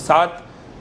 7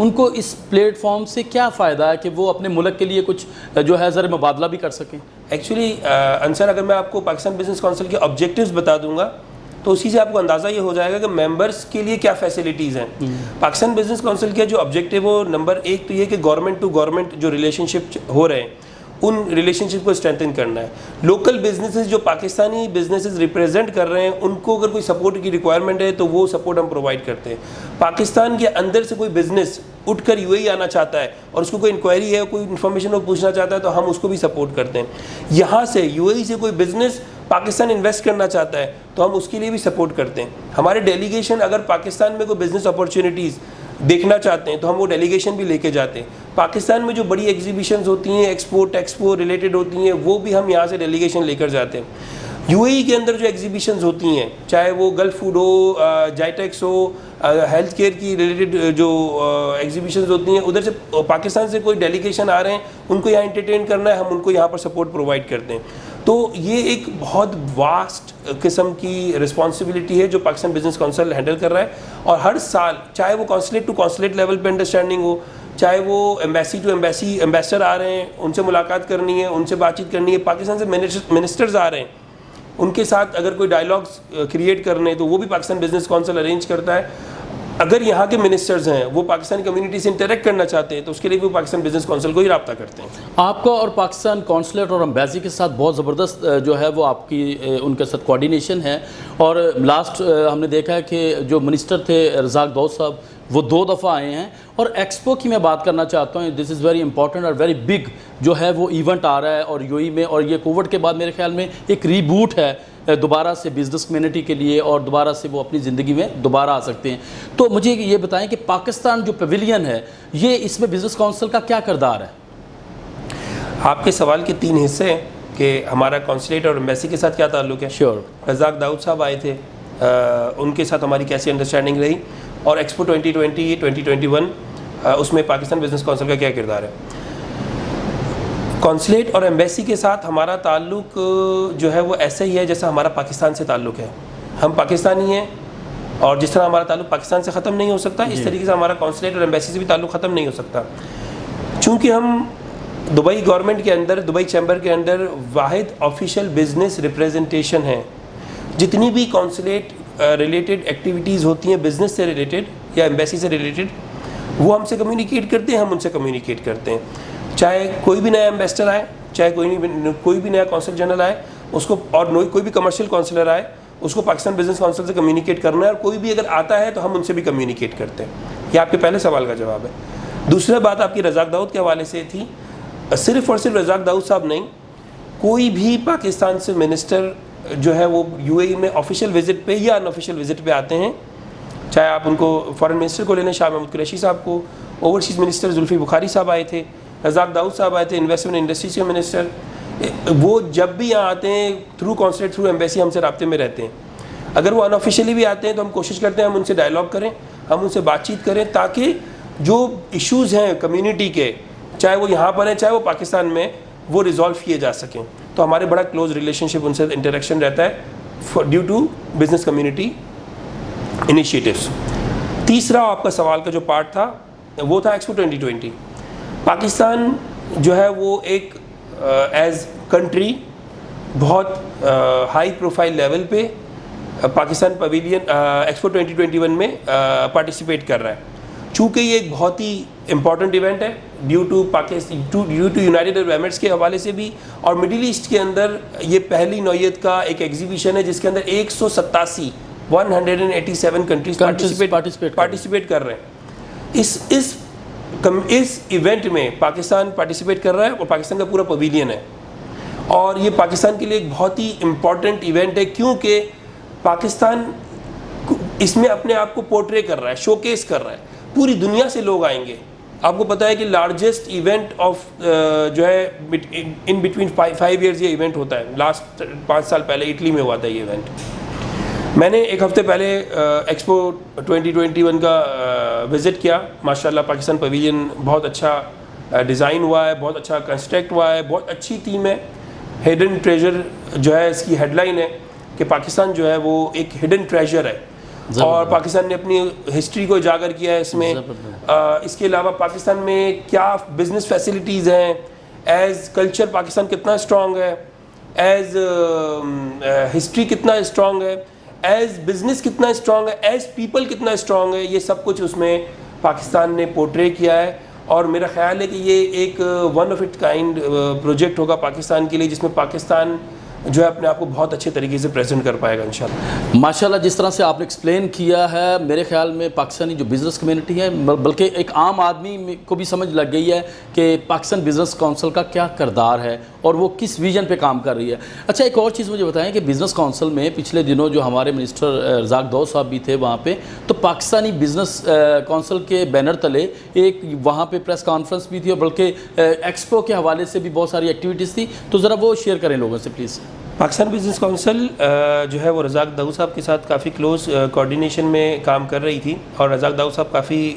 ان کو اس plate form سے کیا فائدہ ہے کہ وہ اپنے ملک کے لیے کچھ جو ہے ذرا مبادلہ بھی کر سکیں؟ ایکچولی انصر اگر میں آپ کو پاکستان بزنس کونسل کے آبجیکٹیوز بتا دوں گا تو اسی سے آپ کو اندازہ یہ ہو جائے گا کہ ممبرس کے لیے کیا فیسلٹیز ہیں. پاکستان بزنس کونسل کے جو آبجیکٹیو وہ نمبر 1 تو یہ کہ گورنمنٹ ٹو گورنمنٹ جو ریلیشن شپ ہو رہے ہیں ان ریلیشن شپ کو اسٹرینتھن کرنا ہے. لوکل بزنسز جو پاکستانی بزنسز ریپرزینٹ کر رہے ہیں ان کو اگر کوئی سپورٹ کی ریکوائرمنٹ ہے تو وہ سپورٹ ہم پرووائڈ کرتے ہیں. پاکستان کے اندر سے کوئی بزنس اٹھ کر یو اے ای آنا چاہتا ہے اور اس کو کوئی انکوائری ہے کوئی انفارمیشن وہ پوچھنا چاہتا ہے تو ہم اس کو بھی سپورٹ کرتے ہیں. یہاں سے یو اے ای سے کوئی بزنس پاکستان انویسٹ کرنا چاہتا ہے تو ہم اس کے لیے بھی سپورٹ کرتے ہیں. ہمارے ڈیلیگیشن اگر پاکستان میں کوئی بزنس اپارچونیٹیز دیکھنا چاہتے ہیں تو ہم وہ ڈیلیگیشن بھی لے کے جاتے ہیں. پاکستان میں جو بڑی ایگزیبیشنز ہوتی ہیں ایکسپو ریلیٹڈ ہوتی ہیں وہ بھی ہم یہاں سے ڈیلیگیشن لے کر جاتے ہیں. یو اے ای کے اندر جو ایگزیبیشنز ہوتی ہیں چاہے وہ گلف فوڈ ہو جائٹیکس ہو ہیلتھ کیئر کی ریلیٹڈ جو ایگزیبیشنز ہوتی ہیں ادھر سے پاکستان سے کوئی ڈیلیگیشن آ رہے ہیں ان کو یہاں انٹرٹین کرنا ہے ہم ان کو یہاں پر سپورٹ پرووائڈ کرتے ہیں. تو یہ ایک بہت واسٹ قسم کی رسپانسبلٹی ہے جو پاکستان بزنس کونسل ہینڈل کر رہا ہے. اور ہر سال چاہے وہ کونسلیٹ ٹو کونسلیٹ لیول پہ انڈرسٹینڈنگ ہو چاہے وہ ایمبیسی ٹو ایمبیسی ایمبیسڈر آ رہے ہیں ان سے ملاقات کرنی ہے ان سے بات چیت کرنی ہے. پاکستان سے منسٹرز آ رہے ہیں ان کے ساتھ اگر کوئی ڈائلاگس کریٹ کرنے تو وہ بھی پاکستان بزنس کونسل ارینج کرتا ہے. اگر یہاں کے منسٹرز ہیں وہ پاکستانی کمیونٹی سے انٹریکٹ کرنا چاہتے ہیں تو اس کے لیے بھی پاکستان بزنس کونسل کو ہی رابطہ کرتے ہیں. آپ کا اور پاکستان کونسلیٹ اور امبیسی کے ساتھ بہت زبردست جو ہے وہ آپ کی ان کے ساتھ کوارڈینیشن ہے. اور لاسٹ ہم نے دیکھا ہے کہ جو منسٹر تھے رزاق داؤد صاحب وہ 2 دفعہ آئے ہیں. اور ایکسپو کی میں بات کرنا چاہتا ہوں دس از ویری امپورٹنٹ اور ویری بگ جو ہے وہ ایونٹ آ رہا ہے اور یو اے میں اور یہ کووڈ کے بعد میرے خیال میں ایک ریبوٹ ہے دوبارہ سے بزنس کمیونٹی کے لیے اور دوبارہ سے وہ اپنی زندگی میں دوبارہ آ سکتے ہیں. تو مجھے یہ بتائیں کہ پاکستان جو پیویلین ہے یہ اس میں بزنس کونسل کا کیا کردار ہے؟ آپ کے سوال کے 3 حصے ہیں کہ ہمارا کونسلیٹ اور ایمبیسی کے ساتھ کیا تعلق ہے. شیور. رزاق داؤد صاحب آئے تھے ان کے ساتھ ہماری کیسی انڈرسٹینڈنگ رہی اور ایکسپو 2021 اس میں پاکستان بزنس کونسل کا کیا کردار ہے. کونسلیٹ اور ایمبیسی کے ساتھ ہمارا تعلق جو ہے وہ ایسا ہی ہے جیسا ہمارا پاکستان سے تعلق ہے. ہم پاکستانی ہیں اور جس طرح ہمارا تعلق پاکستان سے ختم نہیں ہو سکتا اس طریقے سے ہمارا کونسلیٹ اور ایمبیسی سے بھی تعلق ختم نہیں ہو سکتا. چونکہ ہم دبئی گورنمنٹ کے اندر دبئی چیمبر کے اندر واحد آفیشیل بزنس ریپریزنٹیشن ہے. جتنی بھی کونسلیٹ ریلیٹڈ ایکٹیویٹیز ہوتی ہیں بزنس سے ریلیٹڈ یا ایمبیسی سے ریلیٹڈ وہ ہم سے کمیونیکیٹ کرتے ہیں ہم ان سے کمیونیکیٹ کرتے ہیں. چاہے کوئی بھی نیا ایمبیسڈر آئے چاہے کوئی بھی نیا کونسل جنرل آئے اس کو اور کوئی بھی کمرشل کونسلر آئے اس کو پاکستان بزنس کونسل سے کمیونیکیٹ کرنا ہے اور کوئی بھی اگر آتا ہے تو ہم ان سے بھی کمیونیکیٹ کرتے ہیں. یہ آپ کے پہلے سوال کا جواب ہے. دوسرا بات آپ کی رزاق داؤد کے حوالے سے تھی. صرف اور صرف رزاق داؤد صاحب نہیں کوئی بھی پاکستان سے منسٹر جو ہے وہ یو اے ای میں آفیشیل وزٹ پہ یا ان آفیشیل وزٹ پہ آتے ہیں. چاہے آپ ان کو فارن منسٹر کو لے لیں شاہ محمود قریشی صاحب کو اوورسیز منسٹر زلفی بخاری صاحب آئے تھے رزاق داؤد صاحب آئے تھے انویسٹمنٹ انڈسٹریز کے منسٹر. وہ جب بھی یہاں آتے ہیں تھرو کونسلیٹ تھرو ایمبیسی ہم سے رابطے میں رہتے ہیں. اگر وہ ان آفیشیلی بھی آتے ہیں تو ہم کوشش کرتے ہیں ہم ان سے ڈائلاگ کریں ہم ان سے بات چیت کریں تاکہ جو ایشوز ہیں کمیونٹی کے چاہے وہ یہاں پر ہیں چاہے وہ پاکستان میں وہ ریزالو کیے جا سکیں. تو ہمارے بڑا کلوز ریلیشن شپ ان سے انٹریکشن رہتا ہے due to business community initiatives. تیسرا آپ کا سوال کا جو پارٹ تھا وہ تھا ایکسپو 2020. پاکستان جو ہے وہ ایک ایز کنٹری بہت ہائی پروفائل لیول پہ پاکستان پویلین ایکسپو 2021 میں پارٹیسپیٹ کر رہا ہے. چونکہ یہ ایک بہت ہی امپورٹنٹ ایونٹ ہے due to United Arab Emirates کے حوالے سے بھی اور مڈل ایسٹ کے اندر یہ پہلی نوعیت کا ایک ایگزیبیشن ہے جس کے اندر 187 کنٹریز پارٹیسپیٹ کر رہے ہیں. اس ایونٹ میں پاکستان پارٹیسپیٹ کر رہا ہے اور پاکستان کا پورا پویلین ہے اور یہ پاکستان کے لیے ایک بہت ہی امپورٹنٹ ایونٹ ہے کیونکہ پاکستان اس میں اپنے آپ کو پورٹرے کر رہا ہے شو کیس کر رہا ہے. پوری دنیا سے لوگ آئیں گے. آپ کو پتہ ہے کہ لارجسٹ ایونٹ آف جو ہے ان بٹوین 5 ایئرز یہ ایونٹ ہوتا ہے. لاسٹ 5 سال پہلے اٹلی میں ہوا تھا یہ ایونٹ. میں نے ایک ہفتے پہلے ایکسپو 2021 کا وزٹ کیا. ماشاءاللہ پاکستان پویلین بہت اچھا ڈیزائن ہوا ہے بہت اچھا کنسٹرکٹ ہوا ہے بہت اچھی تھیم ہے. ہڈن ٹریجر جو ہے اس کی ہیڈ لائن ہے کہ پاکستان جو ہے وہ ایک ہڈن ٹریجر ہے اور پاکستان نے اپنی ہسٹری کو اجاگر کیا ہے اس میں. اس کے علاوہ پاکستان میں کیا بزنس فیسلٹیز ہیں, ایز کلچر پاکستان کتنا اسٹرانگ ہے, ایز ہسٹری کتنا اسٹرانگ ہے, ایز بزنس کتنا اسٹرانگ ہے, ایز پیپل کتنا اسٹرانگ ہے, یہ سب کچھ اس میں پاکستان نے پورٹرے کیا ہے. اور میرا خیال ہے کہ یہ ایک one of it kind project ہوگا پاکستان کے لیے, جس میں پاکستان جو ہے اپنے آپ کو بہت اچھے طریقے سے پریزنٹ کر پائے گا انشاءاللہ. ماشاءاللہ جس طرح سے آپ نے ایکسپلین کیا ہے, میرے خیال میں پاکستانی جو بزنس کمیونٹی ہے, بلکہ ایک عام آدمی کو بھی سمجھ لگ گئی ہے کہ پاکستان بزنس کونسل کا کیا کردار ہے اور وہ کس ویژن پہ کام کر رہی ہے. اچھا ایک اور چیز مجھے بتائیں کہ بزنس کونسل میں پچھلے دنوں جو ہمارے منسٹر رزاق داؤد صاحب بھی تھے وہاں پہ, تو پاکستانی بزنس کونسل کے بینر تلے ایک وہاں پہ پریس کانفرنس بھی تھی, اور بلکہ ایکسپو کے حوالے سے بھی بہت ساری ایکٹیویٹیز تھی, تو ذرا وہ شیئر کریں لوگوں سے پلیز. پاکستان بزنس کونسل جو ہے وہ رزاق داؤد صاحب کے ساتھ کافی کلوز کوارڈینیشن میں کام کر رہی تھی, اور رزاق داؤد صاحب کافی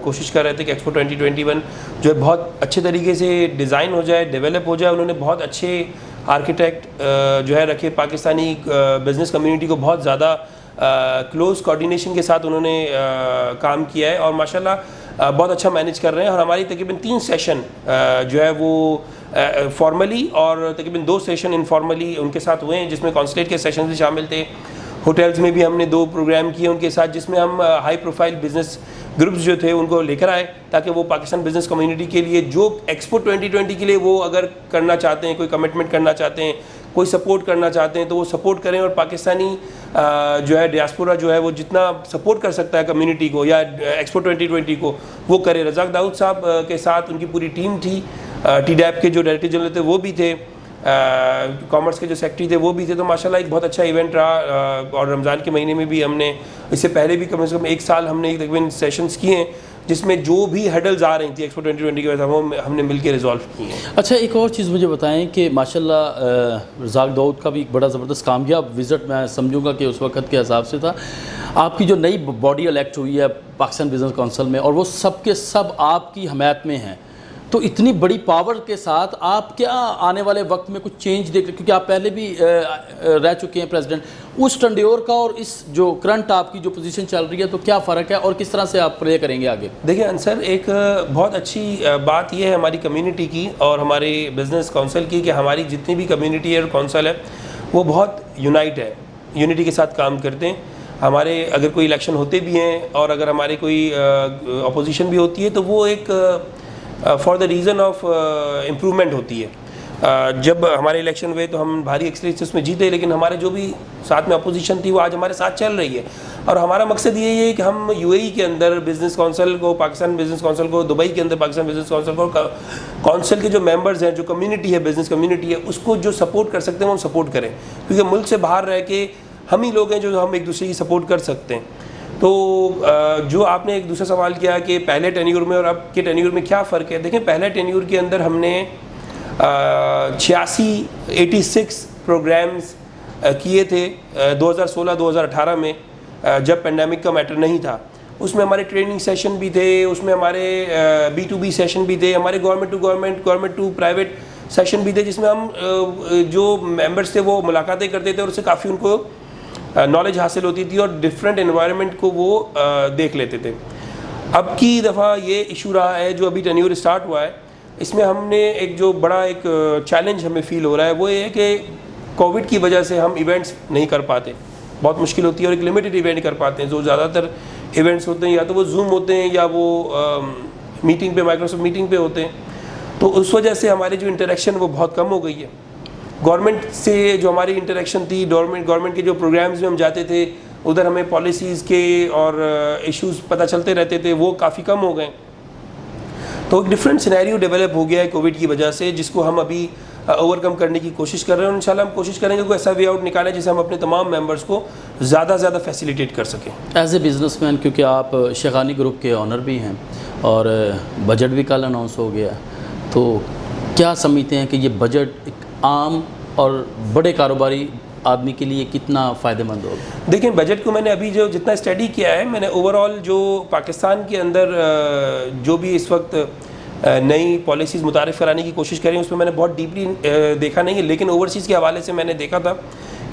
کوشش کر رہے تھے کہ ایکسپو 2021 جو ہے بہت اچھے طریقے سے ڈیزائن ہو جائے, ڈیولپ ہو جائے. انہوں نے بہت اچھے آرکیٹیکٹ جو ہے رکھے, پاکستانی بزنس کمیونٹی کو بہت زیادہ کلوز کوارڈینیشن کے ساتھ انہوں نے کام کیا ہے, اور ماشاءاللہ بہت اچھا مینیج کر رہے ہیں. اور ہماری تقریباً 3 سیشن جو ہے وہ فارملی اور تقریباً 2 سیشن انفارملی ان کے ساتھ ہوئے ہیں, جس میں کانسلیٹ کے سیشن بھی شامل تھے. ہوٹلز میں بھی ہم نے 2 پروگرام کیے ان کے ساتھ, جس میں ہم ہائی پروفائل بزنس گروپس جو تھے ان کو لے کر آئے, تاکہ وہ پاکستان بزنس کمیونٹی کے لیے جو ایکسپو 2020 کے لیے وہ اگر کرنا چاہتے ہیں, کوئی کمٹمنٹ کرنا چاہتے ہیں, کوئی سپورٹ کرنا چاہتے ہیں, تو وہ سپورٹ کریں. اور پاکستانی جو ہے ڈیاسپورا جو ہے وہ جتنا سپورٹ کر سکتا ہے کمیونٹی کو یا ایکسپو 2020 کو, وہ کرے. رزاق داؤد صاحب کے ساتھ ان کی پوری ٹیم تھی, ٹی ڈیپ کے جو ڈائریکٹر جنرل تھے وہ بھی تھے, کامرس کے جو سیکٹری تھے وہ بھی تھے. تو ماشاءاللہ ایک بہت اچھا ایونٹ رہا. اور رمضان کے مہینے میں بھی ہم نے, اس سے پہلے بھی کم از کم 1 سال ہم نے تقریباً سیشنز کیے ہیں, جس میں جو بھی ہیڈلز آ رہی تھیں ایکسپو 2020 کی وجہ سے وہ ہم نے مل کے ریزالو کی ہیں. اچھا ایک اور چیز مجھے بتائیں کہ ماشاءاللہ رزاق داؤد کا بھی ایک بڑا زبردست کامیاب وزٹ میں سمجھوں گا کہ اس وقت کے حساب سے تھا. آپ کی جو نئی باڈی الیکٹ ہوئی ہے پاکستان بزنس کونسل میں, اور وہ سب کے سب آپ کی حمایت میں ہیں, تو اتنی بڑی پاور کے ساتھ آپ کیا آنے والے وقت میں کچھ چینج دیکھ رہے, کیونکہ آپ پہلے بھی رہ چکے ہیں پریزیڈنٹ, اس ٹنڈیور کا اور اس جو کرنٹ آپ کی جو پوزیشن چل رہی ہے, تو کیا فرق ہے اور کس طرح سے آپ پلے کریں گے آگے؟ دیکھیں انصر, ایک بہت اچھی بات یہ ہے ہماری کمیونٹی کی اور ہمارے بزنس کونسل کی, کہ ہماری جتنی بھی کمیونٹی اور کونسل ہے وہ بہت یونائٹ ہے, یونٹی کے ساتھ کام کرتے ہیں. ہمارے اگر کوئی الیکشن ہوتے بھی ہیں اور اگر ہمارے کوئی اپوزیشن بھی ہوتی ہے, تو وہ ایک for the reason of improvement ہوتی ہے. جب ہمارے الیکشن ہوئے تو ہم بھاری ایکسلریشن میں جیتے, لیکن ہمارے جو بھی ساتھ میں اپوزیشن تھی وہ آج ہمارے ساتھ چل رہی ہے. اور ہمارا مقصد یہی ہے کہ ہم یو اے ای کے اندر بزنس کونسل کو, پاکستان بزنس کونسل کو, دبئی کے اندر پاکستان بزنس کونسل کو, کونسل کے جو ممبرز ہیں, جو کمیونٹی ہے, بزنس کمیونٹی ہے, اس کو جو سپورٹ کر سکتے ہیں وہ ہم سپورٹ کریں, کیونکہ ملک سے باہر رہ کے ہم ہی لوگ ہیں جو ہم ایک دوسرے کی سپورٹ کر سکتے ہیں. تو جو آپ نے ایک دوسرا سوال کیا کہ پہلے ٹینیور میں اور اب کے ٹینیور میں کیا فرق ہے, دیکھیں پہلے ٹینیور کے اندر ہم نے 86 پروگرامز کیے تھے 2016-2018 میں, جب پینڈیمک کا میٹر نہیں تھا. اس میں ہمارے ٹریننگ سیشن بھی تھے, اس میں ہمارے B2B سیشن بھی تھے, ہمارے government to government, government to private session بھی تھے, جس میں ہم جو ممبرس تھے وہ ملاقاتیں کرتے تھے اور اس سے کافی ان کو نالج حاصل ہوتی تھی اور ڈفرینٹ انوائرمنٹ کو وہ دیکھ لیتے تھے. اب کی دفعہ یہ ایشو رہا ہے جو ابھی ٹینیور اسٹارٹ ہوا ہے, اس میں ہم نے ایک جو بڑا ایک چیلنج ہمیں فیل ہو رہا ہے وہ یہ ہے کہ کووڈ کی وجہ سے ہم ایونٹس نہیں کر پاتے, بہت مشکل ہوتی ہے, اور ایک لمیٹڈ ایونٹ کر پاتے ہیں. جو زیادہ تر ایونٹس ہوتے ہیں یا تو وہ زوم ہوتے ہیں یا وہ میٹنگ پہ, مائکروسافٹ میٹنگ پہ ہوتے ہیں, تو اس وجہ سے ہماری جو انٹریکشن وہ بہت کم ہو گئی ہے. گورنمنٹ سے جو ہماری انٹریکشن تھی, گورنمنٹ کے جو پروگرامز میں ہم جاتے تھے ادھر ہمیں پالیسیز کے اور ایشوز پتہ چلتے رہتے تھے, وہ کافی کم ہو گئے. تو ایک ڈفرینٹ سینیریو ڈیولپ ہو گیا ہے کووڈ کی وجہ سے, جس کو ہم ابھی اوور کم کرنے کی کوشش کر رہے ہیں, اور انشاءاللہ ہم کوشش کریں گے کوئی ایسا وے آؤٹ نکالیں جسے ہم اپنے تمام ممبرس کو زیادہ سے زیادہ فیسیلیٹیٹ کر سکیں. ایز اے بزنس مین, کیونکہ آپ شیخانی گروپ کے آنر بھی ہیں اور بجٹ بھی کل اناؤنس ہو گیا, تو کیا سمجھتے ہیں کہ یہ بجٹ ایک عام اور بڑے کاروباری آدمی کے لیے کتنا فائدہ مند ہوگا؟ دیکھیں بجٹ کو میں نے ابھی جو جتنا اسٹڈی کیا ہے, میں نے اوور آل جو پاکستان کے اندر جو بھی اس وقت نئی پالیسیز متعارف کرانے کی کوشش کریں اس میں نے بہت ڈیپلی دیکھا نہیں ہے, لیکن اوورسیز کے حوالے سے میں نے دیکھا تھا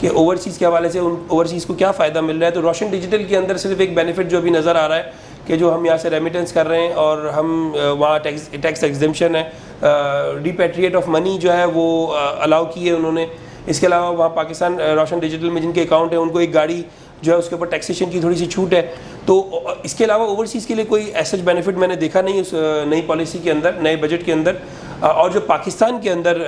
کہ اوورسیز کے حوالے سے ان اوورسیز کو کیا فائدہ مل رہا ہے. تو روشن ڈیجیٹل کے اندر صرف ایک بینیفٹ جو ابھی نظر آ رہا ہے کہ جو ہم یہاں سے ریمیٹنس کر رہے ہیں اور ہم وہاں ٹیکس ایگزمپشن ہے, ریپیٹریٹ آف منی جو ہے وہ الاؤ کی ہے انہوں نے. اس کے علاوہ وہاں پاکستان روشن ڈیجیٹل میں جن کے اکاؤنٹ ہیں ان کو ایک گاڑی جو ہے اس کے اوپر ٹیکسیشن کی تھوڑی سی چھوٹ ہے. تو اس کے علاوہ اوورسیز کے لیے کوئی ایسا بینیفٹ میں نے دیکھا نہیں اس نئی پالیسی کے اندر, نئے بجٹ کے اندر. اور جو پاکستان کے اندر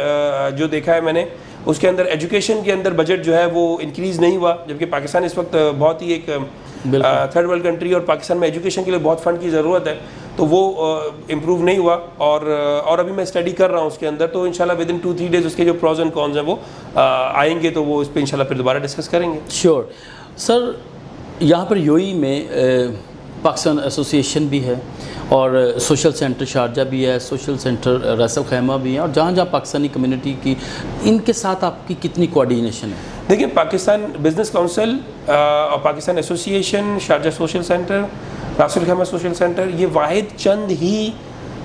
جو دیکھا ہے میں نے, اس کے اندر ایجوکیشن کے اندر بجٹ جو ہے وہ انکریز نہیں ہوا, جبکہ پاکستان اس وقت بہت ہی ایک تھرڈ ورلڈ کنٹری اور پاکستان میں ایجوکیشن کے لیے بہت فنڈ کی ضرورت ہے, تو وہ امپروو نہیں ہوا. اور ابھی میں اسٹڈی کر رہا ہوں اس کے اندر, تو انشاءاللہ ود ان 2-3 ڈیز اس کے جو پروز اینڈ کونز ہیں وہ آئیں گے, تو وہ اس پہ انشاءاللہ پھر دوبارہ ڈسکس کریں گے. شیور سر. یہاں پر یو ای میں پاکستان ایسوسیشن بھی ہے اور سوشل سینٹر شارجہ بھی ہے, سوشل سینٹر ریسل خیمہ بھی ہے, اور جہاں جہاں پاکستانی کمیونٹی کی, ان کے ساتھ آپ کی کتنی کوآرڈینیشن ہے؟ دیکھیں, پاکستان بزنس کونسل اور Pakistan association, Sharjah social centre, Ras Al Khaimah social centre, یہ واحد چند ہی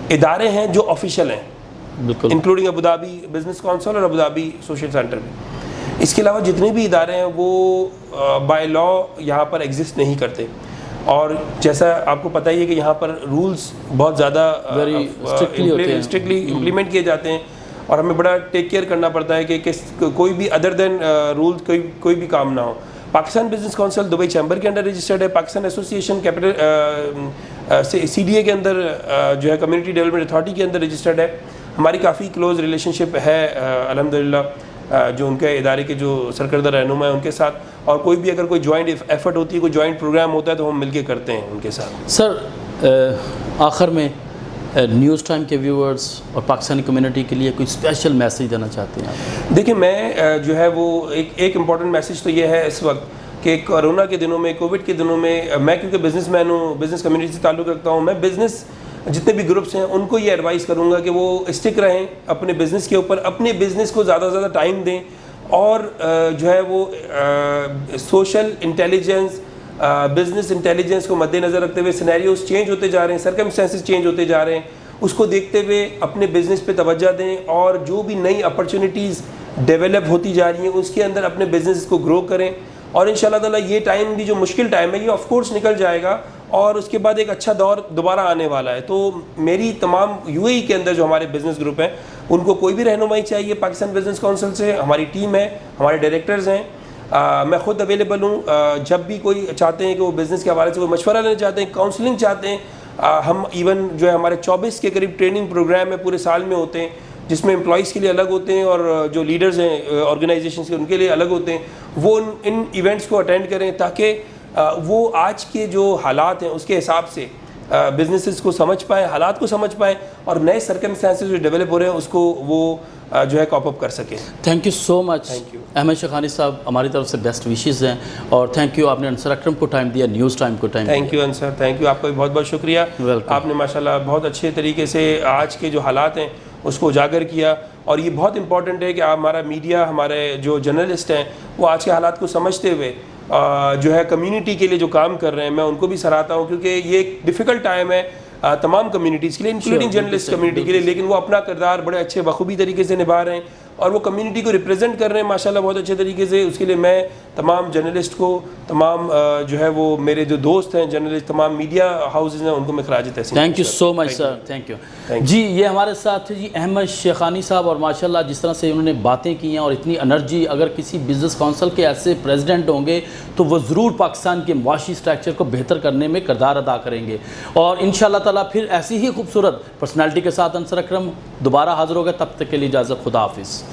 ادارے ہیں جو آفیشیل ہیں, بالکل, انکلوڈنگ ابودھابی بزنس کونسل اور ابودھابی سوشل سینٹر بھی. اس کے علاوہ جتنے بھی ادارے ہیں وہ بائی لا یہاں پر ایگزسٹ نہیں کرتے, اور جیسا آپ کو پتہ ہی ہے کہ یہاں پر رولز بہت زیادہ اسٹرکٹلی امپلیمنٹ کیے جاتے ہیں, اور ہمیں بڑا ٹیک کیئر کرنا پڑتا ہے کہ کوئی بھی ادر دین رول کوئی بھی کام نہ ہو. Pakistan business council Dubai chamber کے اندر رجسٹرڈ ہے, Pakistan association capital C D A کے اندر جو ہے کمیونٹی ڈیولپمنٹ اتھارٹی کے اندر رجسٹرڈ ہے. ہماری کافی کلوز ریلیشن شپ ہے الحمدللہ جو ان کے ادارے کے جو سرکردہ رہنما ہیں ان کے ساتھ, اور کوئی بھی اگر کوئی جوائنٹ ایفرٹ ہوتی ہے, کوئی جوائنٹ پروگرام ہوتا ہے, تو ہم مل کے کرتے ہیں ان کے ساتھ. سر آخر میں نیوز ٹائم کے ویورز اور پاکستانی کمیونٹی کے لیے کوئی اسپیشل میسیج دینا چاہتے ہیں آپ؟ دیکھیں, میں جو ہے وہ ایک امپورٹنٹ میسیج تو یہ ہے اس وقت کہ کورونا کے دنوں میں, کووڈ کے دنوں میں, میں کیونکہ بزنس مین ہوں, بزنس کمیونٹی سے تعلق رکھتا ہوں, میں بزنس جتنے بھی گروپس ہیں ان کو یہ ایڈوائز کروں گا کہ وہ اسٹک رہیں اپنے بزنس کے اوپر, اپنے بزنس کو زیادہ سے زیادہ ٹائم دیں, اور جو ہے وہ سوشل انٹیلیجنس, بزنس انٹیلیجنس کو مد نظر رکھتے ہوئے, سینیریوز چینج ہوتے جا رہے ہیں, سرکمسٹانسز چینج ہوتے جا رہے ہیں, اس کو دیکھتے ہوئے اپنے بزنس پہ توجہ دیں, اور جو بھی نئی اپرچونیٹیز ڈیولپ ہوتی جا رہی ہیں اس کے اندر اپنے بزنس کو گرو کریں. اور انشاءاللہ تعالیٰ یہ ٹائم بھی جو مشکل ٹائم ہے یہ آف کورس نکل جائے گا, اور اس کے بعد ایک اچھا دور دوبارہ آنے والا ہے. تو میری تمام یو اے ای کے اندر جو ہمارے بزنس گروپ ہیں ان کو کوئی بھی رہنمائی چاہیے پاکستان بزنس کونسل سے, ہماری ٹیم ہے, ہمارے ڈائریکٹرز ہیں, میں خود اویلیبل ہوں. جب بھی کوئی چاہتے ہیں کہ وہ بزنس کے حوالے سے کوئی مشورہ لینا چاہتے ہیں, کاؤنسلنگ چاہتے ہیں, ہم ایون جو ہے ہمارے 24 کے قریب ٹریننگ پروگرام ہے پورے سال میں ہوتے ہیں, جس میں امپلائیز کے لیے الگ ہوتے ہیں اور جو لیڈرز ہیں آرگنائزیشنس کے ان کے لیے الگ ہوتے ہیں. وہ ان ایونٹس کو اٹینڈ کریں تاکہ وہ آج کے جو حالات ہیں اس کے حساب سے بزنسز کو سمجھ پائیں, حالات کو سمجھ پائیں, اور نئے سرکمسٹانسز جو ڈیولپ ہو رہے ہیں اس کو وہ جو ہے کاپ اپ کر سکیں. تھینک یو سو مچ احمد شیخانی صاحب, ہماری طرف سے بیسٹ وشیز ہیں, اور تھینک یو آپ نے انصر اکرم کو ٹائم دیا, نیوز ٹائم کو ٹائم دیا. Thank you Ansar, thank you, آپ کا بھی بہت بہت شکریہ. آپ نے ماشاءاللہ بہت اچھے طریقے سے آج کے جو حالات ہیں اس کو اجاگر کیا, اور یہ بہت امپورٹنٹ ہے کہ ہمارا میڈیا, ہمارے جو جرنلسٹ ہیں وہ آج کے حالات کو سمجھتے ہوئے جو ہے کمیونٹی کے لیے جو کام کر رہے ہیں, میں ان کو بھی سراہتا ہوں, کیونکہ یہ ایک ڈیفیکلٹ ٹائم ہے تمام کمیونٹیز کے لیے, انکلوڈنگ جرنلسٹ کمیونٹی کے لیے, لیکن وہ اپنا کردار بڑے اچھے بخوبی طریقے سے نبھا رہے ہیں, اور وہ کمیونٹی کو ریپرزینٹ کر رہے ہیں ماشاءاللہ بہت اچھے طریقے سے. اس کے لیے میں تمام جرنلسٹ کو, تمام جو ہے وہ میرے جو دوست ہیں جرنلسٹ, تمام میڈیا ہاؤسز ہیں, ان کو میں خراج تحسین. Thank you so much sir, thank you. جی, یہ ہمارے ساتھ تھے جی احمد شیخانی صاحب, اور ماشاءاللہ جس طرح سے انہوں نے باتیں کی ہیں اور اتنی انرجی, اگر کسی بزنس کونسل کے ایسے پریزیڈنٹ ہوں گے تو وہ ضرور پاکستان کے معاشی اسٹرکچر کو بہتر کرنے میں کردار ادا کریں گے. اور انشاءاللہ تعالیٰ پھر ایسی ہی خوبصورت پرسنالٹی کے ساتھ انصر اکرم دوبارہ حاضر ہوگا. تب تک کے لیے اجازت, خدا حافظ.